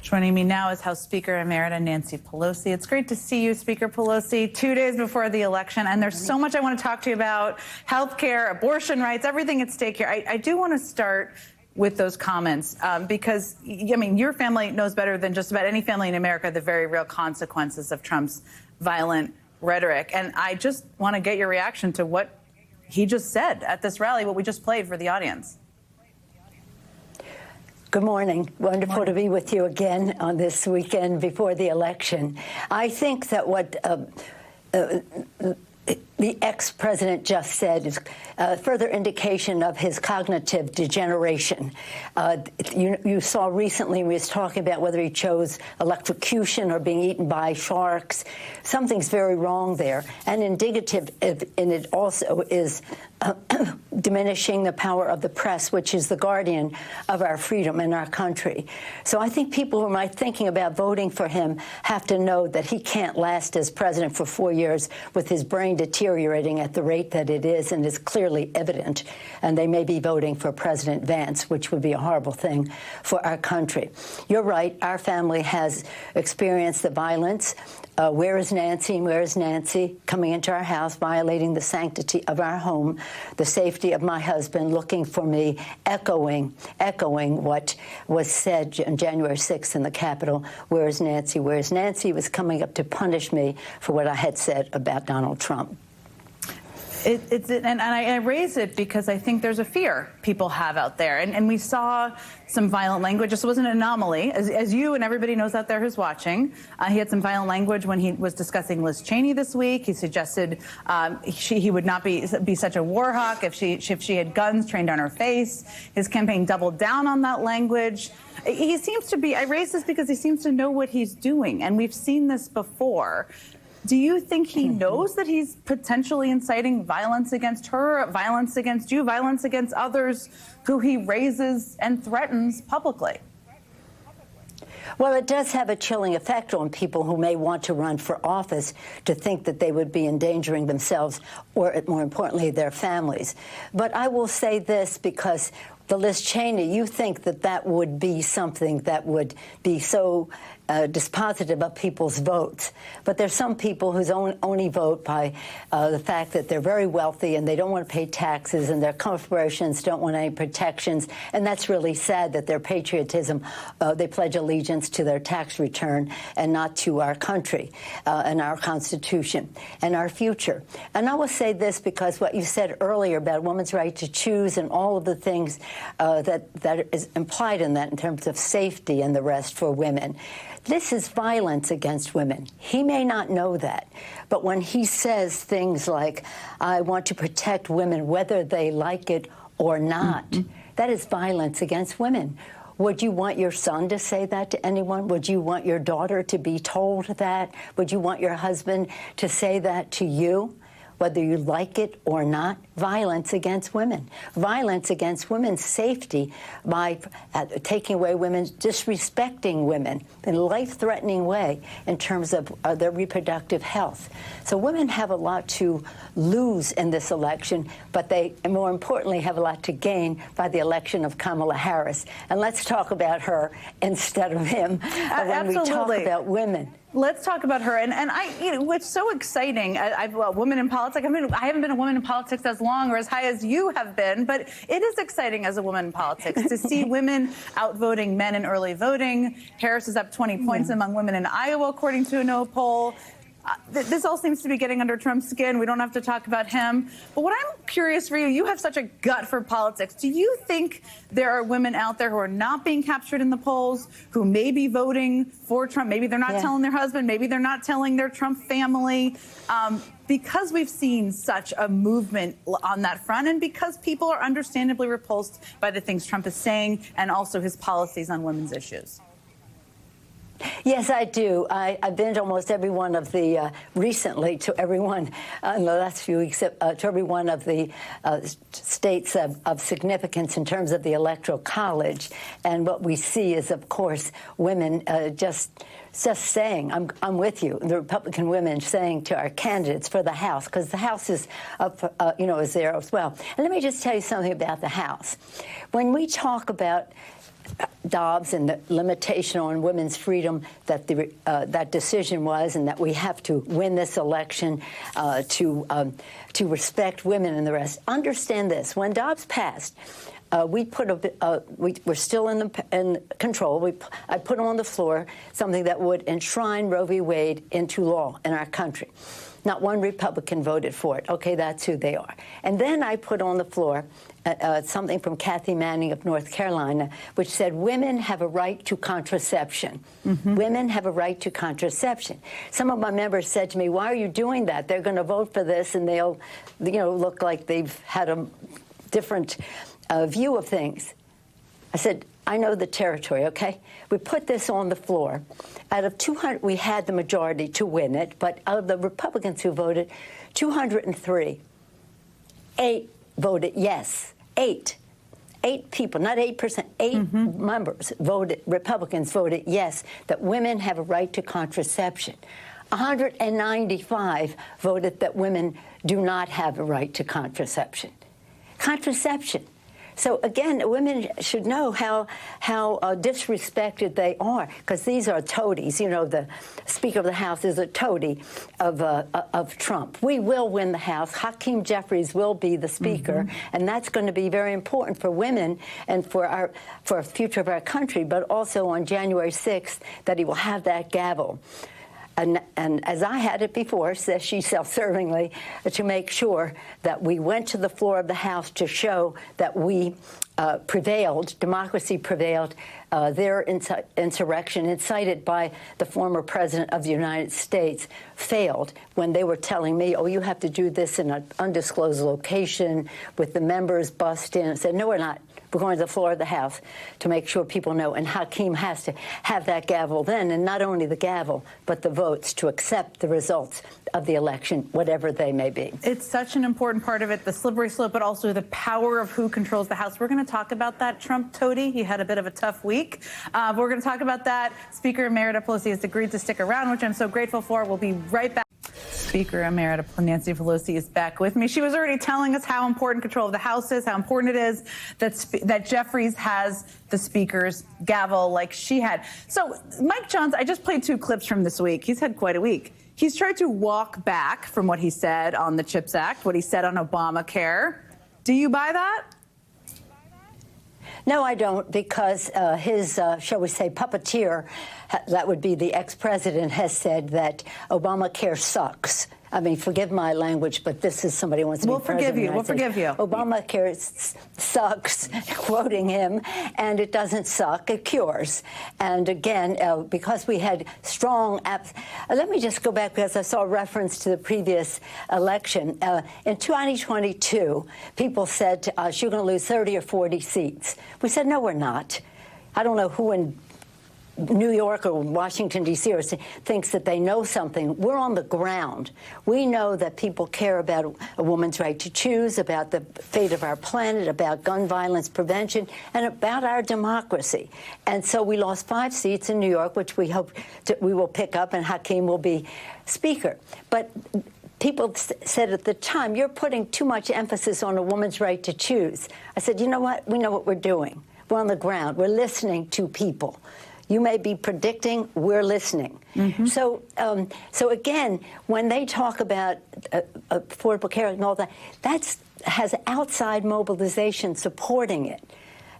Joining me now is House Speaker Emerita Nancy Pelosi. It's great to see you, Speaker Pelosi, 2 days before the election. And there's so much I want to talk to you about: health care, abortion rights, everything at stake here. I do want to start with those comments because, I mean, your family knows better than just about any family in America the very real consequences of Trump's violent rhetoric. And I just want to get your reaction to what he just said at this rally, what we just played for the audience. Good morning. Wonderful to be with you again on this weekend before the election. I think that what the ex-president just said is a further indication of his cognitive degeneration. You saw recently he was talking about whether he chose electrocution or being eaten by sharks. Something's very wrong there. And indicative in it also is diminishing the power of the press, which is the guardian of our freedom in our country. So I think people who might thinking about voting for him have to know that he can't last as president for 4 years with his brain deteriorating at the rate that it is, and is clearly evident. And they may be voting for President Vance, which would be a horrible thing for our country. You're right. Our family has experienced the violence. Where is Nancy? Where is Nancy? Coming into our house, violating the sanctity of our home, the safety of my husband, looking for me, echoing what was said on January 6th in the Capitol. Where is Nancy? Where is Nancy? He was coming up to punish me for what I had said about Donald Trump. And I raise it because I think there's a fear people have out there. And we saw some violent language. This was an anomaly, as you and everybody knows out there who's watching. He had some violent language when he was discussing Liz Cheney this week. He suggested he would not be such a war hawk if she had guns trained on her face. His campaign doubled down on that language. He seems to be, I raise this because he seems to know what he's doing. And we've seen this before. Do you think he knows that he's potentially inciting violence against her, violence against you, violence against others who he raises and threatens publicly? Well, it does have a chilling effect on people who may want to run for office to think that they would be endangering themselves or, more importantly, their families. But I will say this, because the Liz Cheney, you think that that would be something that would be so dispositive of people's votes. But there's some people who only vote by the fact that they're very wealthy and they don't want to pay taxes, and their corporations don't want any protections. And that's really sad that their patriotism, they pledge allegiance to their tax return and not to our country and our Constitution and our future. And I will say this because what you said earlier about a woman's right to choose and all of the things that is implied in that in terms of safety and the rest for women. This is violence against women. He may not know that, but when he says things like, I want to protect women whether they like it or not, that is violence against women. Would you want your son to say that to anyone? Would you want your daughter to be told that? Would you want your husband to say that to you? Whether you like it or not, violence against women. Violence against women's safety by taking away women, disrespecting women in a life-threatening way in terms of their reproductive health. So women have a lot to lose in this election, but they, more importantly, have a lot to gain by the election of Kamala Harris. And let's talk about her instead of him when we talk about women. Let's talk about her. And what's so exciting, women in politics, I haven't been a woman in politics as long or as high as you have been, but it is exciting as a woman in politics to see women outvoting men in early voting. Harris is up 20 points among women in Iowa, according to a no poll. This all seems to be getting under Trump's skin. We don't have to talk about him. But what I'm curious for you, you have such a gut for politics. Do you think there are women out there who are not being captured in the polls, who may be voting for Trump? Maybe they're not telling their husband. Maybe they're not telling their Trump family. Because we've seen such a movement on that front, and because people are understandably repulsed by the things Trump is saying and also his policies on women's issues. Yes, I do. I've been to almost every one of the, recently to every one in the last few weeks, to every one of the states of significance in terms of the Electoral College. And what we see is, of course, women just saying, I'm with you, the Republican women saying to our candidates for the House, because the House is up, is there as well. And let me just tell you something about the House. When we talk about Dobbs and the limitation on women's freedom that that decision was, and that we have to win this election to respect women and the rest. Understand this: when Dobbs passed, we we're still in control. I put on the floor something that would enshrine Roe v. Wade into law in our country. Not one Republican voted for it. Okay, that's who they are. And then I put on the floor something from Kathy Manning of North Carolina, which said women have a right to contraception. Mm-hmm. Women have a right to contraception. Some of my members said to me, "Why are you doing that? They're going to vote for this, and they'll, look like they've had a different view of things." I said, I know the territory, okay? We put this on the floor. Out of 200, we had the majority to win it, but out of the Republicans who voted, 203, 8 voted yes. 8 people, not 8%, 8 mm-hmm. members voted, Republicans voted yes, that women have a right to contraception. 195 voted that women do not have a right to contraception. Contraception. So again, women should know how disrespected they are, because these are toadies. The Speaker of the House is a toady of Trump. We will win the House. Hakeem Jeffries will be the Speaker, mm-hmm. and that's going to be very important for women and for the future of our country. But also on January 6th, that he will have that gavel. And as I had it before, says she self-servingly, to make sure that we went to the floor of the House to show that we prevailed, democracy prevailed, their insurrection incited by the former president of the United States failed when they were telling me, oh, you have to do this in an undisclosed location with the members bussed in. I said, no, we're not. We're going to the floor of the House to make sure people know. And Hakeem has to have that gavel then, and not only the gavel, but the votes to accept the results of the election, whatever they may be. It's such an important part of it, the slippery slope, but also the power of who controls the House. We're going to talk about that Trump toady. He had a bit of a tough week. We're going to talk about that. Speaker Emerita Pelosi has agreed to stick around, which I'm so grateful for. We'll be right back. Speaker Emerita Nancy Pelosi is back with me. She was already telling us how important control of the House is, how important it is that Jeffries has the Speaker's gavel like she had. So, Mike Johnson, I just played 2 clips from this week. He's had quite a week. He's tried to walk back from what he said on the CHIPS Act, what he said on Obamacare. Do you buy that? No, I don't, because his, shall we say, puppeteer, that would be the ex-president, has said that Obamacare sucks. I mean, forgive my language, but this is somebody who wants to be president. We'll forgive you. Obamacare sucks, quoting him, and it doesn't suck. It cures. And again, because we had strong let me just go back, because I saw reference to the previous election. In 2022, people said to us, you're going to lose 30 or 40 seats. We said, no, we're not. I don't know who in New York or Washington, D.C. thinks that they know something. We're on the ground. We know that people care about a woman's right to choose, about the fate of our planet, about gun violence prevention, and about our democracy. And so we lost 5 seats in New York, which we hope we will pick up, and Hakeem will be Speaker. But people said at the time, you're putting too much emphasis on a woman's right to choose. I said, you know what? We know what we're doing. We're on the ground. We're listening to people. You may be predicting, we're listening. Mm-hmm. So again, when they talk about Affordable Care and all that, has outside mobilization supporting it.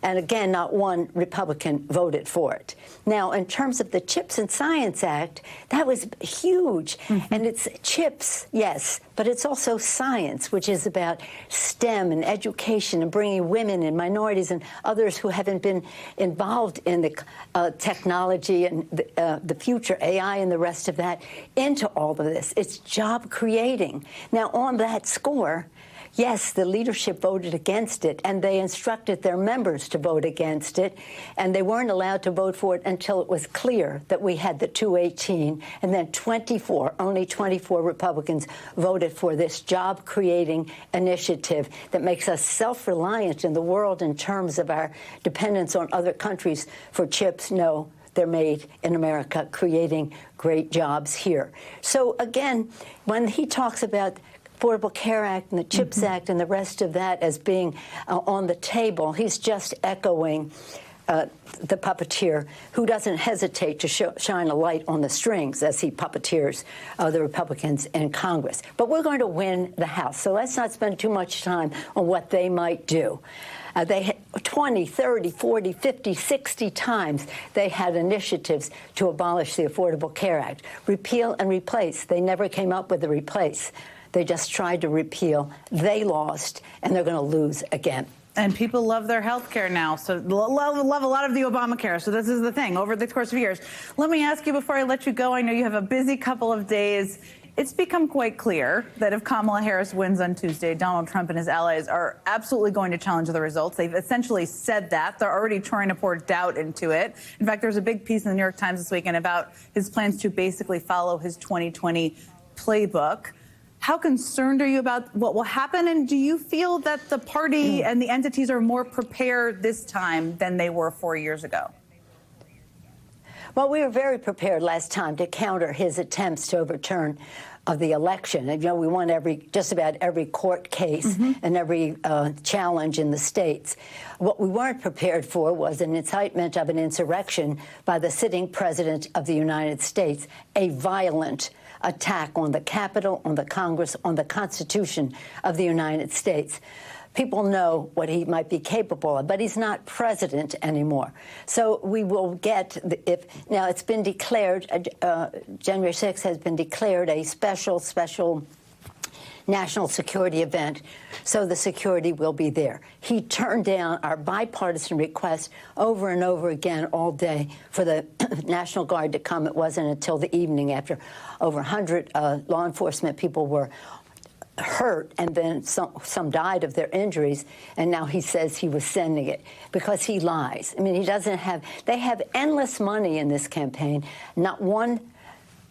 And again, not one Republican voted for it. Now, in terms of the CHIPS and Science Act, that was huge. Mm-hmm. And it's CHIPS, yes, but it's also science, which is about STEM and education and bringing women and minorities and others who haven't been involved in the technology and the future, AI and the rest of that, into all of this. It's job creating. Now, on that score, yes, the leadership voted against it, and they instructed their members to vote against it, and they weren't allowed to vote for it until it was clear that we had the 218, and then only 24 Republicans voted for this job-creating initiative that makes us self-reliant in the world in terms of our dependence on other countries for chips. No, they're made in America, creating great jobs here. So again, when he talks about Affordable Care Act and the CHIPS mm-hmm. Act and the rest of that as being on the table, he's just echoing the puppeteer who doesn't hesitate to shine a light on the strings as he puppeteers the Republicans in Congress. But we're going to win the House, so let's not spend too much time on what they might do. They had 20, 30, 40, 50, 60 times they had initiatives to abolish the Affordable Care Act. Repeal and replace. They never came up with a replace. They just tried to repeal. They lost, and they're going to lose again. And people love their health care now, so love a lot of the Obamacare. So this is the thing over the course of years. Let me ask you before I let you go, I know you have a busy couple of days. It's become quite clear that if Kamala Harris wins on Tuesday, Donald Trump and his allies are absolutely going to challenge the results. They've essentially said that. They're already trying to pour doubt into it. In fact, there's a big piece in the New York Times this weekend about his plans to basically follow his 2020 playbook. How concerned are you about what will happen? And do you feel that the party and the entities are more prepared this time than they were 4 years ago? Well, we were very prepared last time to counter his attempts to overturn the election. And, you know, we won just about every court case and every challenge in the states. What we weren't prepared for was an incitement of an insurrection by the sitting president of the United States, a violent attack on the Capitol, on the Congress, on the Constitution of the United States. People know what he might be capable of, but he's not president anymore. So we will get, now it's been declared, January 6th has been declared a special national security event, so the security will be there. He turned down our bipartisan request over and over again all day for the National Guard to come. It wasn't until the evening after over 100 law enforcement people were hurt, and then some died of their injuries, and now he says he was sending it because he lies. I mean, he doesn't have, they have endless money in this campaign, not one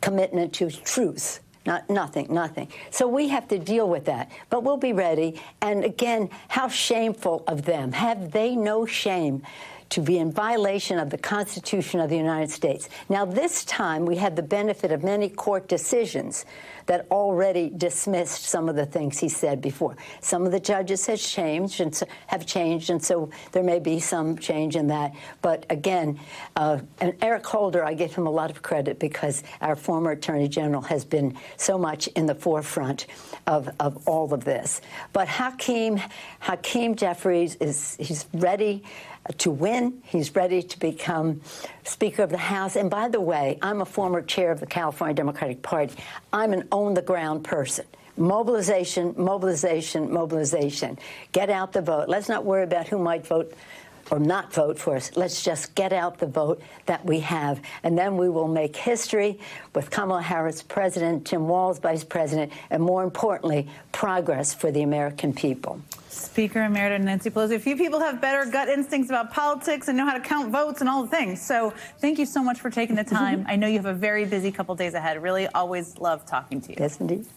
commitment to truth. Nothing. So we have to deal with that. But we'll be ready. And again, how shameful of them. Have they no shame to be in violation of the Constitution of the United States? Now, this time we had the benefit of many court decisions that already dismissed some of the things he said before. Some of the judges have changed, and so there may be some change in that. But again, and Eric Holder, I give him a lot of credit because our former Attorney General has been so much in the forefront of all of this. But Hakeem Jeffries he's ready to win. He's ready to become Speaker of the House. And by the way, I'm a former chair of the California Democratic Party. I'm an on-the-ground person. Mobilization, mobilization, mobilization. Get out the vote. Let's not worry about who might vote or not vote for us. Let's just get out the vote that we have. And then we will make history with Kamala Harris president, Tim Walz vice president, and more importantly, progress for the American people. Speaker Emerita Nancy Pelosi. A few people have better gut instincts about politics and know how to count votes and all the things. So thank you so much for taking the time. I know you have a very busy couple days ahead. Really always love talking to you. Yes, indeed.